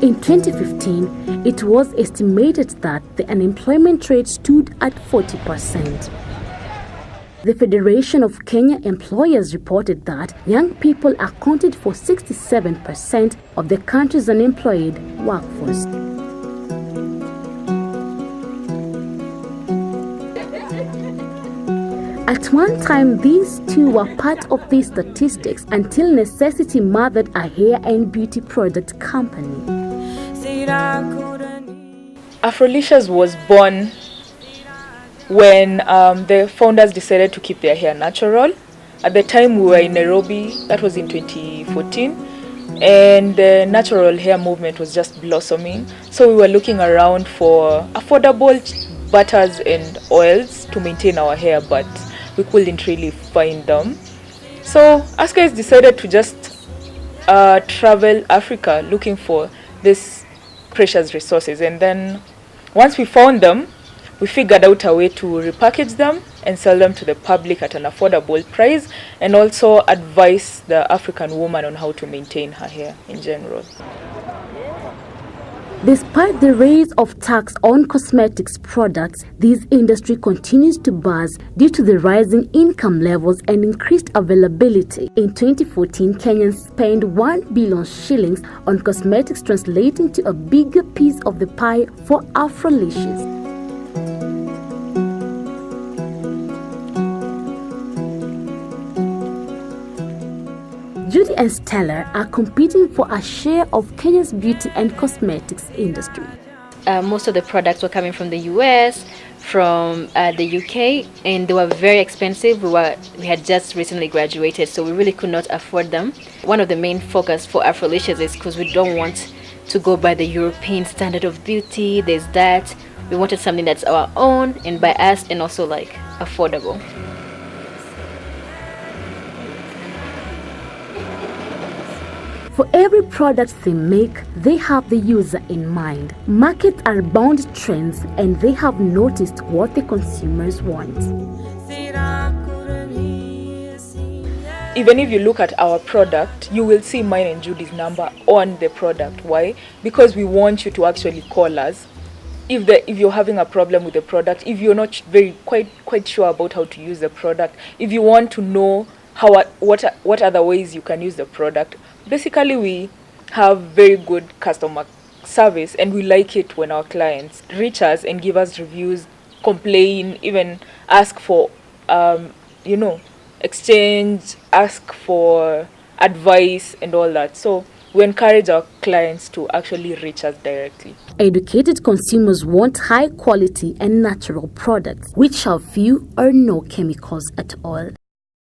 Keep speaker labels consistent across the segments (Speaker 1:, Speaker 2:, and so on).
Speaker 1: In 2015, it was estimated that the unemployment rate stood at 40%. The Federation of Kenya Employers reported that young people accounted for 67% of the country's unemployed workforce. At one time, these two were part of these statistics until necessity mothered a hair and beauty product company.
Speaker 2: Afrolicious was born when the founders decided to keep their hair natural. At the time we were in Nairobi, that was in 2014, and the natural hair movement was just blossoming. So we were looking around for affordable butters and oils to maintain our hair, but we couldn't really find them. So us guys decided to just travel Africa looking for these precious resources, and then once we found them, we figured out a way to repackage them and sell them to the public at an affordable price, and also advise the African woman on how to maintain her hair in general.
Speaker 1: Despite the raise of tax on cosmetics products, this industry continues to buzz due to the rising income levels and increased availability. In 2014, Kenyans spent 1 billion shillings on cosmetics, translating to a bigger piece of the pie for Afrolicious. Judy and Stella are competing for a share of Kenya's beauty and cosmetics industry.
Speaker 3: Most of the products were coming from the US, from the UK, and they were very expensive. We had just recently graduated, so we really could not afford them. One of the main focus for Afrolicious is because we don't want to go by the European standard of beauty. There's that. We wanted something that's our own and by us, and also like affordable.
Speaker 1: For every product they make, they have the user in mind. Markets are bound to trends, and they have noticed what the consumers want.
Speaker 2: Even if you look at our product, you will see mine and Judy's number on the product. Why? Because we want you to actually call us if you're having a problem with the product, if you're not quite sure about how to use the product, if you want to know what other ways you can use the product. Basically, we have very good customer service, and we like it when our clients reach us and give us reviews, complain, even ask for exchange, ask for advice and all that. So we encourage our clients to actually reach us directly.
Speaker 1: Educated consumers want high quality and natural products which have few or no chemicals at all.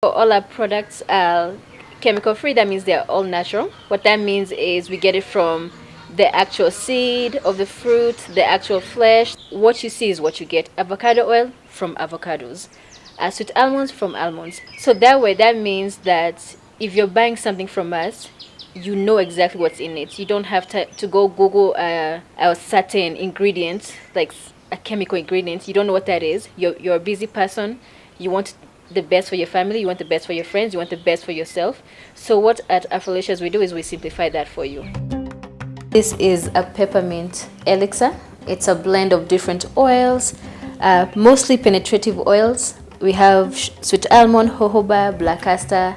Speaker 3: All our products are chemical free. That means they're all natural. What that means is we get it from the actual seed of the fruit, the actual flesh. What you see is what you get. Avocado oil from avocados, sweet almonds from almonds. So that way, that means that if you're buying something from us, you know exactly what's in it. You don't have to go Google a certain ingredient, like a chemical ingredient. You don't know what that is. You're a busy person. You want the best for your family, you want the best for your friends, you want the best for yourself. So what at Afrolicious we do is we simplify that for you. This is a peppermint elixir. It's a blend of different oils, mostly penetrative oils. We have sweet almond, jojoba, black castor,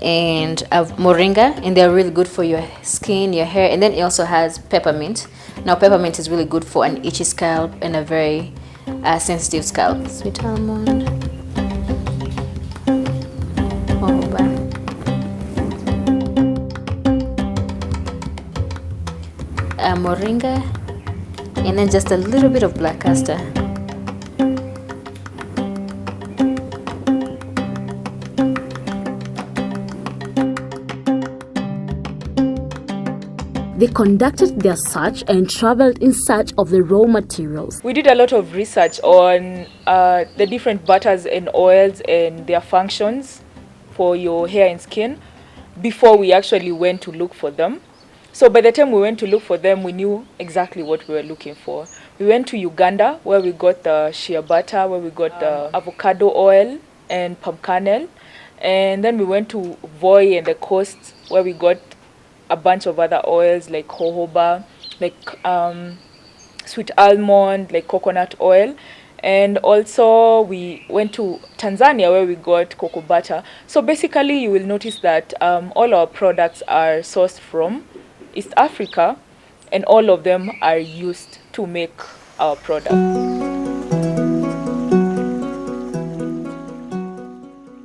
Speaker 3: and moringa, and they're really good for your skin, your hair. And then it also has peppermint. Now peppermint is really good for an itchy scalp and a very sensitive scalp. Sweet almond, moringa, and then just a little bit of black castor.
Speaker 1: They conducted their search and traveled in search of the raw materials.
Speaker 2: We did a lot of research on the different butters and oils and their functions for your hair and skin before we actually went to look for them. So by the time we went to look for them, we knew exactly what we were looking for. We went to Uganda, where we got the shea butter, where we got the avocado oil and palm kernel. And then we went to Voi and the coast, where we got a bunch of other oils like jojoba, like sweet almond, like coconut oil. And also we went to Tanzania where we got cocoa butter. So basically you will notice that all our products are sourced from East Africa, and all of them are used to make our product.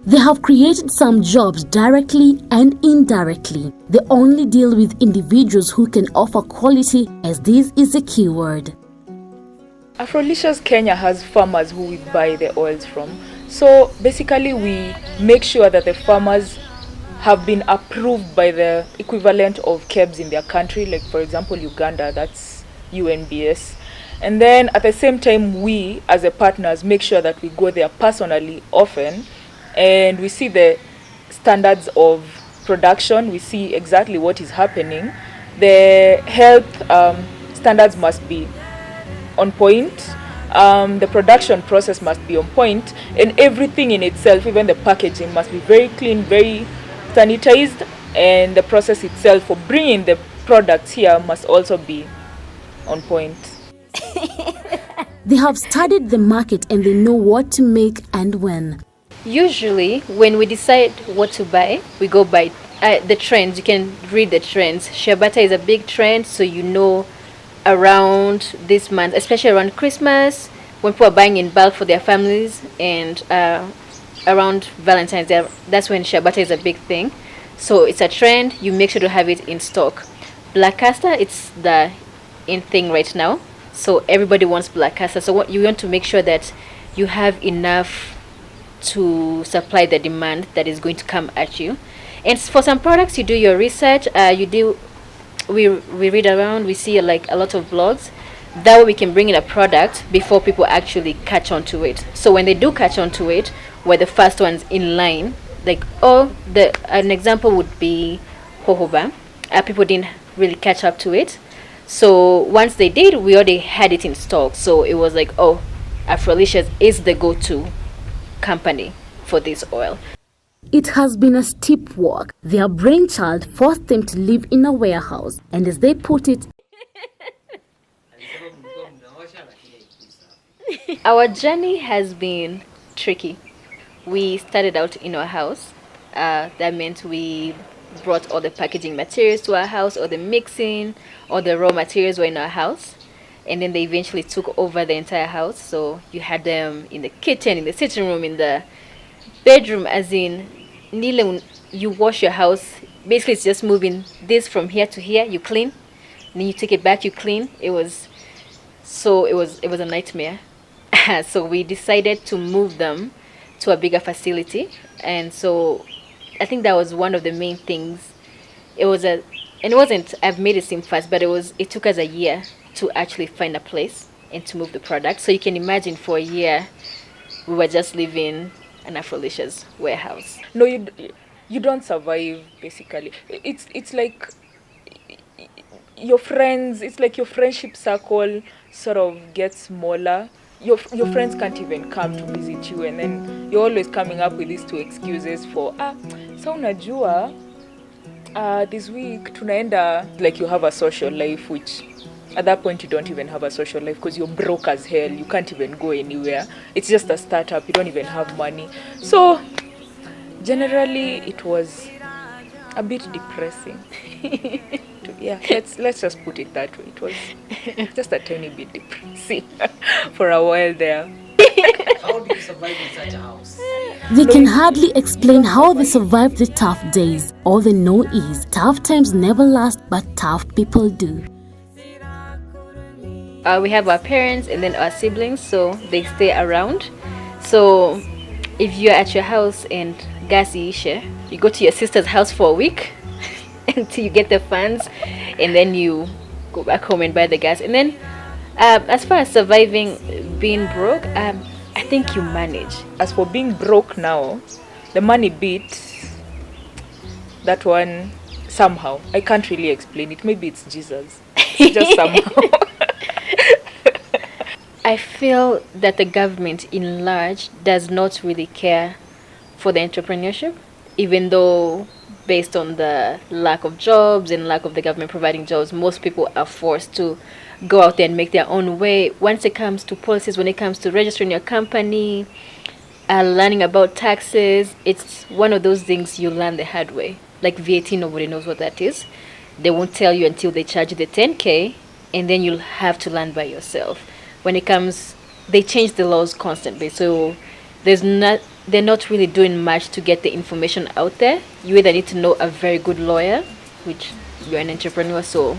Speaker 1: They have created some jobs directly and indirectly. They only deal with individuals who can offer quality, as this is a keyword.
Speaker 2: Afrolicious Kenya has farmers who we buy the oils from. So basically we make sure that the farmers have been approved by the equivalent of KEBS in their country, like for example Uganda, that's UNBS. And then at the same time, we as a partners make sure that we go there personally often, and we see the standards of production, we see exactly what is happening. The health standards must be on point, the production process must be on point, and everything in itself, even the packaging, must be very clean, very sanitized, and the process itself for bringing the products here must also be on point.
Speaker 1: They have studied the market and they know what to make and when.
Speaker 3: Usually, when we decide what to buy, we go by the trends. You can read the trends. Shea butter is a big trend, so you know around this month, especially around Christmas, when people are buying in bulk for their families, and around Valentine's Day, that's when shea butter is a big thing. So it's a trend. You make sure to have it in stock. Black castor, it's the in thing right now. So everybody wants black castor. So what you want to make sure that you have enough to supply the demand that is going to come at you. And for some products, you do your research. We read around. We see like a lot of blogs. That way we can bring in a product before people actually catch on to it. So when they do catch on to it, we're the first ones in line. Like an example would be jojoba. People didn't really catch up to it. So once they did, we already had it in stock. So it was like, oh, Afrolicious is the go-to company for this oil.
Speaker 1: It has been a steep walk. Their brainchild forced them to live in a warehouse, and as they put it,
Speaker 3: our journey has been tricky. We started out in our house. That meant we brought all the packaging materials to our house, or the mixing, or the raw materials were in our house. And then they eventually took over the entire house. So you had them in the kitchen, in the sitting room, in the bedroom, as in you wash your house. Basically, it's just moving this from here to here. You clean, then you take it back. You clean. It was a nightmare. So we decided to move them to a bigger facility, and so I think that was one of the main things. And it wasn't. I've made it seem fast, but it took us a year to actually find a place and to move the product. So you can imagine, for a year we were just living an Afrolicious warehouse.
Speaker 2: No, you don't survive. Basically, it's like your friends. It's like your friendship circle sort of gets smaller. Your friends can't even come to visit you, and then you're always coming up with these two excuses for so unajua this week tunaenda, like you have a social life, which at that point you don't even have a social life because you're broke as hell. You can't even go anywhere. It's just a startup. You don't even have money. So generally it was a bit depressing. Yeah, let's just put it that way. It was just a tiny bit depressing for a while there.
Speaker 4: How do you survive in such a house?
Speaker 1: they can hardly explain how they survive the tough days. All they know is tough times never last, but tough people do.
Speaker 3: We have our parents and then our siblings, so they stay around. So if you're at your house and gas isha, you go to your sister's house for a week until you get the funds, and then you go back home and buy the gas. And then as far as surviving being broke, I think you manage.
Speaker 2: As for being broke now, the money bit, that one somehow, I can't really explain it. Maybe it's Jesus. Just somehow.
Speaker 3: I feel that the government in large does not really care for the entrepreneurship, even though based on the lack of jobs and lack of the government providing jobs, most people are forced to go out there and make their own way. Once it comes to policies, when it comes to registering your company, learning about taxes, it's one of those things you learn the hard way. Like VAT, nobody knows what that is. They won't tell you until they charge you the 10K, and then you'll have to learn by yourself. When it comes, they change the laws constantly, so they're not really doing much to get the information out there. You either need to know a very good lawyer, which you're an entrepreneur, so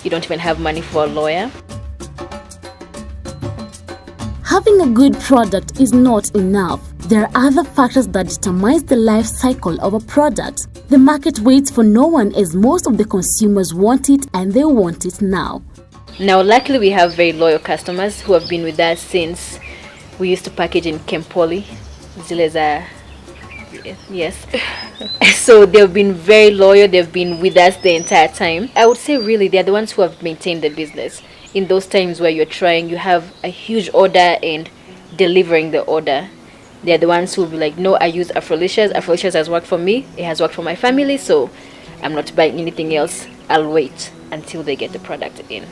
Speaker 3: you don't even have money for a lawyer.
Speaker 1: Having a good product is not enough. There are other factors that determine the life cycle of a product. The market waits for no one, as most of the consumers want it, and they want it now.
Speaker 3: Now, luckily, we have very loyal customers who have been with us since we used to package in Kempoli. Yes. So they've been very loyal. They've been with us the entire time. I would say really they're the ones who have maintained the business. In those times where you're trying, you have a huge order and delivering the order. They're the ones who will be like, no, I use Afrolicious. Afrolicious has worked for me. It has worked for my family. So I'm not buying anything else. I'll wait until they get the product in.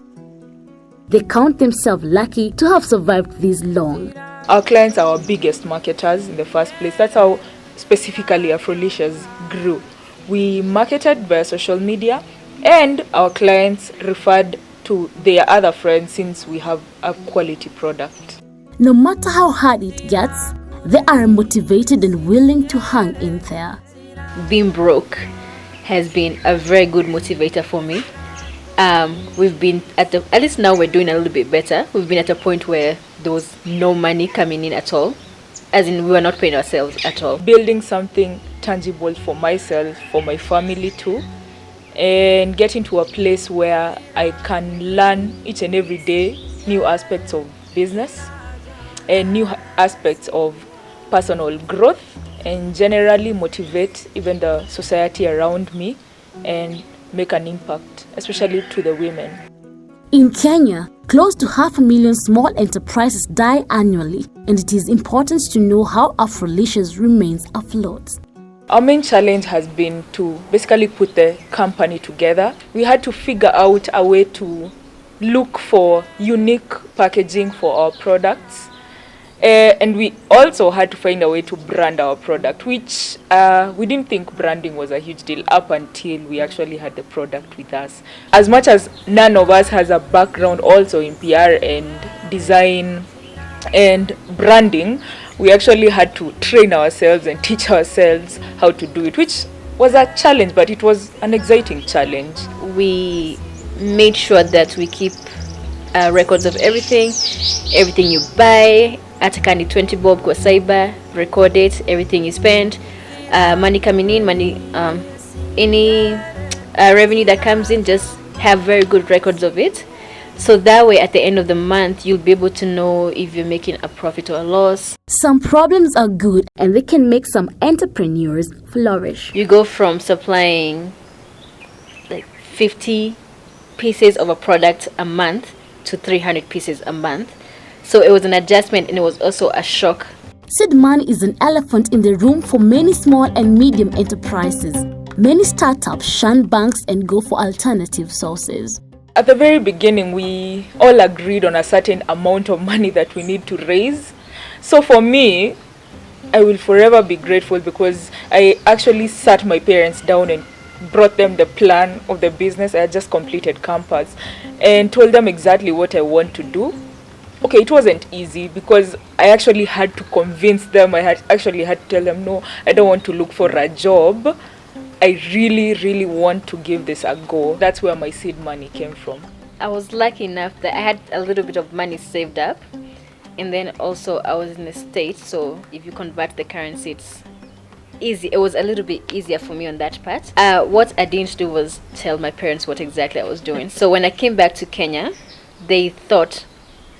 Speaker 1: They count themselves lucky to have survived this long.
Speaker 2: Our clients are our biggest marketers in the first place. That's how specifically Afrolicious grew. We marketed via social media, and our clients referred to their other friends since we have a quality product.
Speaker 1: No matter how hard it gets, they are motivated and willing to hang in there.
Speaker 3: Being broke has been a very good motivator for me. We've been at least now we're doing a little bit better. We've been at a point where there was no money coming in at all, as in we were not paying ourselves at all.
Speaker 2: Building something tangible for myself, for my family too, and getting to a place where I can learn each and every day new aspects of business and new aspects of personal growth, and generally motivate even the society around me and make an impact, especially to the women.
Speaker 1: In Kenya, close to 500,000 small enterprises die annually, and it is important to know how Afrolicious remains afloat.
Speaker 2: Our main challenge has been to basically put the company together. We had to figure out a way to look for unique packaging for our products. And we also had to find a way to brand our product, which we didn't think branding was a huge deal up until we actually had the product with us. As much as none of us has a background also in PR and design and branding, we actually had to train ourselves and teach ourselves how to do it, which was a challenge, but it was an exciting challenge.
Speaker 3: We made sure that we keep records of everything you buy. Atakani 20 bob kwa cyber, record it, everything you spend, money coming in, any revenue that comes in, just have very good records of it. So that way at the end of the month, you'll be able to know if you're making a profit or a loss.
Speaker 1: Some problems are good and they can make some entrepreneurs flourish.
Speaker 3: You go from supplying like 50 pieces of a product a month to 300 pieces a month. So it was an adjustment, and it was also a shock.
Speaker 1: Seed money is an elephant in the room for many small and medium enterprises. Many startups shun banks and go for alternative sources.
Speaker 2: At the very beginning, we all agreed on a certain amount of money that we need to raise. So for me, I will forever be grateful because I actually sat my parents down and brought them the plan of the business. I had just completed campus and told them exactly what I want to do. Okay, it wasn't easy because I actually had to convince them. I had to tell them, no, I don't want to look for a job. I really, really want to give this a go. That's where my seed money came from.
Speaker 3: I was lucky enough that I had a little bit of money saved up. And then also I was in the States, so if you convert the currency, it's easy. It was a little bit easier for me on that part. What I didn't do was tell my parents what exactly I was doing. So when I came back to Kenya, they thought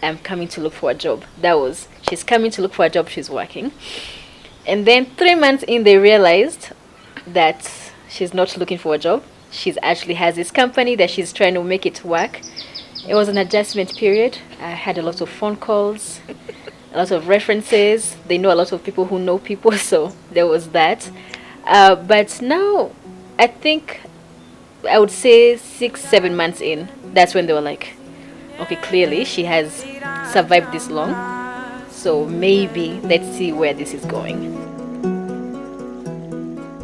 Speaker 3: I'm coming to look for a job. She's coming to look for a job, she's working. And then 3 months in, they realized that she's not looking for a job. She's actually has this company that she's trying to make it work. It was an adjustment period. I had a lot of phone calls, a lot of references. They know a lot of people who know people, so there was that. But now I think I would say 6-7 months in, that's when they were like, okay, clearly she has survived this long, so maybe let's see where this is going.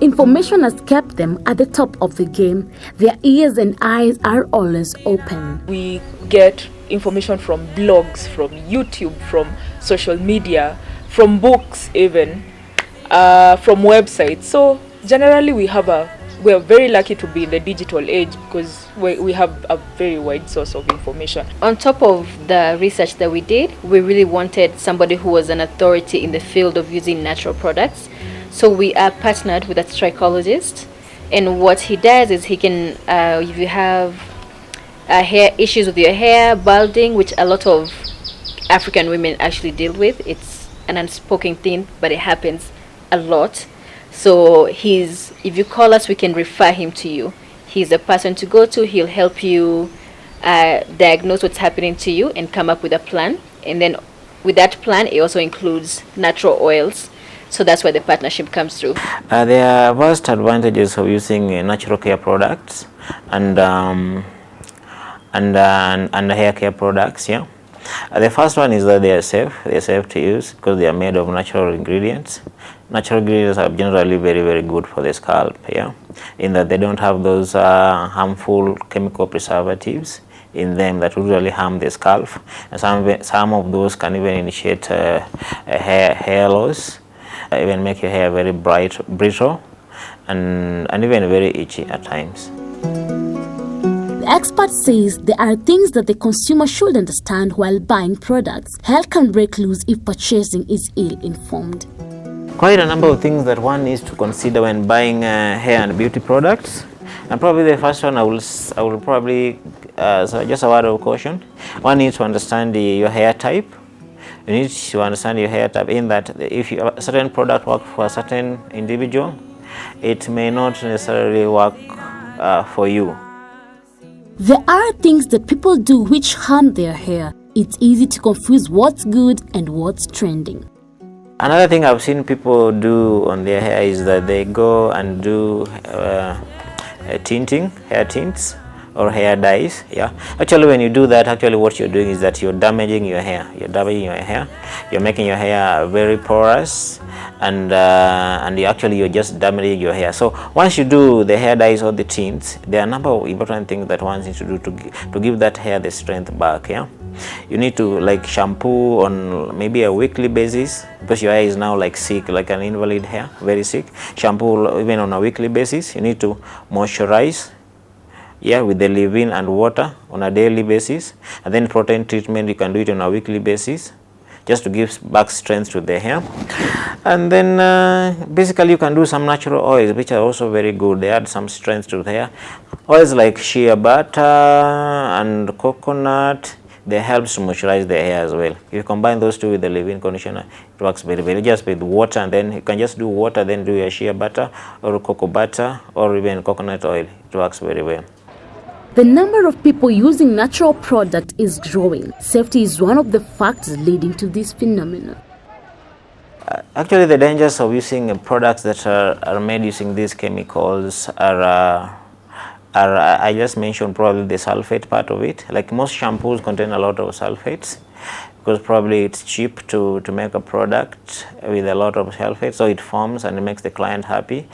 Speaker 1: Information has kept them at the top of the game. Their ears and eyes are always open.
Speaker 2: We get information from blogs, from YouTube, from social media, from books even, from websites. So generally we are very lucky to be in the digital age because we have a very wide source of information.
Speaker 3: On top of the research that we did, we really wanted somebody who was an authority in the field of using natural products. So we are partnered with a trichologist, and what he does is he can, if you have hair issues with your hair, balding, which a lot of African women actually deal with, it's an unspoken thing, but it happens a lot. So if you call us, we can refer him to you. He's the person to go to. He'll help you diagnose what's happening to you and come up with a plan. And then with that plan, it also includes natural oils. So that's where the partnership comes through.
Speaker 5: There are vast advantages of using natural care products and hair care products. Yeah, the first one is that they are safe. They are safe to use because they are made of natural ingredients. Natural ingredients are generally very, very good for the scalp. Yeah, in that they don't have those harmful chemical preservatives in them that usually harm the scalp. And some of those can even initiate hair loss. Even make your hair very brittle and even very itchy at times.
Speaker 1: The expert says there are things that the consumer should understand while buying products. Hell can break loose if purchasing is ill-informed.
Speaker 5: Quite a number of things that one needs to consider when buying hair and beauty products. And probably the first one I will probably so just a word of caution. One needs to understand your hair type. You need to understand your hair type in that if a certain product works for a certain individual, it may not necessarily work for you.
Speaker 1: There are things that people do which harm their hair. It's easy to confuse what's good and what's trending.
Speaker 5: Another thing I've seen people do on their hair is that they go and do tinting, hair tints, or hair dyes. Yeah, actually when you do that, actually what you're doing is that you're damaging your hair. You're making your hair very porous, and you're just damaging your hair. So once you do the hair dyes or the tints, there are a number of important things that one needs to do to give that hair the strength back. Yeah, you need to like shampoo on maybe a weekly basis because your hair is now like sick, like an invalid hair, very sick. Shampoo even on a weekly basis. You need to moisturize, yeah, with the leave-in and water on a daily basis, and then protein treatment you can do it on a weekly basis just to give back strength to the hair. And then basically you can do some natural oils which are also very good. They add some strength to the hair. Oils like shea butter and coconut, they help to moisturize the hair as well. If you combine those two with the leave-in conditioner, it works very well. Just with water, and then you can just do water, then do your shea butter or cocoa butter or even coconut oil. It works very well.
Speaker 1: The number of people using natural products is growing. Safety is one of the factors leading to this phenomenon.
Speaker 5: Actually, the dangers of using products that are made using these chemicals are I just mentioned probably the sulfate part of it. Like most shampoos contain a lot of sulfates because probably it's cheap to make a product with a lot of sulfate, so it forms and it makes the client happy.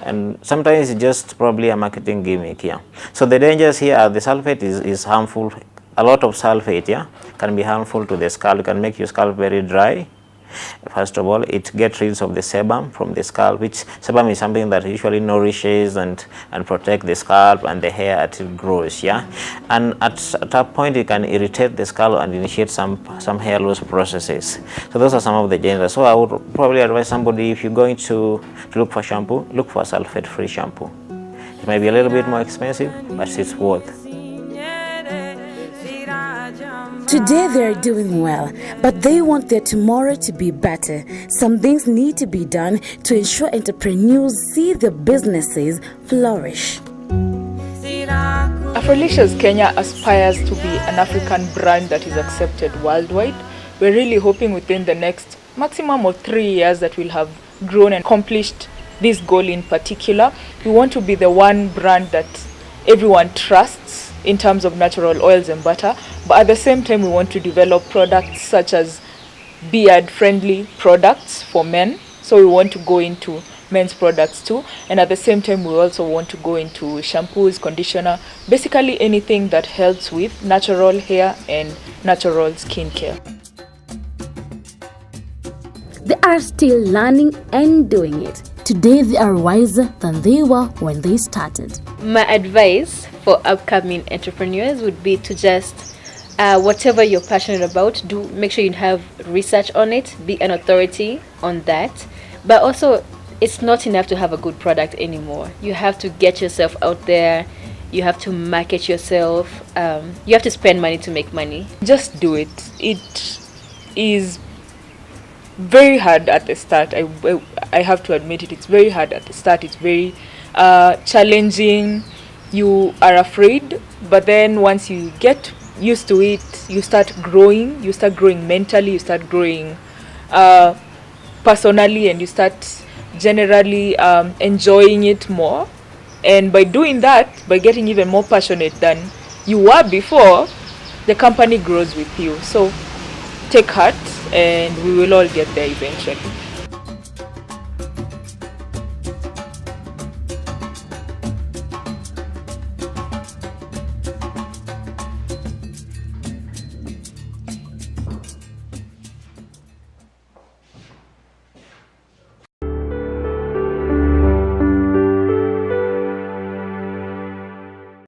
Speaker 5: And sometimes it's just probably a marketing gimmick. Yeah. So the dangers here are the sulfate is harmful. A lot of sulfate, yeah, can be harmful to the scalp. It can make your scalp very dry. First of all, it gets rid of the sebum from the scalp, which sebum is something that usually nourishes and protect the scalp and the hair as it grows. Yeah, and at that point it can irritate the scalp and initiate some hair loss processes. So those are some of the dangers. So I would probably advise somebody, if you're going to look for shampoo, look for sulfate-free shampoo. It might be a little bit more expensive, but it's worth.
Speaker 1: Today they're doing well, but they want their tomorrow to be better. Some things need to be done to ensure entrepreneurs see their businesses flourish.
Speaker 2: Afrolicious Kenya aspires to be an African brand that is accepted worldwide. We're really hoping within the next maximum of 3 years that we'll have grown and accomplished this goal in particular. We want to be the one brand that everyone trusts in terms of natural oils and butter, but at the same time we want to develop products such as beard friendly products for men. So we want to go into men's products too, and at the same time we also want to go into shampoos, conditioner, basically anything that helps with natural hair and natural skincare.
Speaker 1: They are still learning and doing it. Today they are wiser than they were when they started.
Speaker 3: My advice for upcoming entrepreneurs would be to just whatever you're passionate about, do make sure you have research on it, be an authority on that. But also, it's not enough to have a good product anymore. You have to get yourself out there. You have to market yourself. You have to spend money to make money.
Speaker 2: Just do it. It is very hard at the start. I have to admit it. It's very hard at the start. It's very challenging. You are afraid, but then once you get used to it, you start growing. You start growing mentally. You start growing personally, and you start generally enjoying it more. And by doing that, by getting even more passionate than you were before, the company grows with you. So take heart, and we will all get there eventually.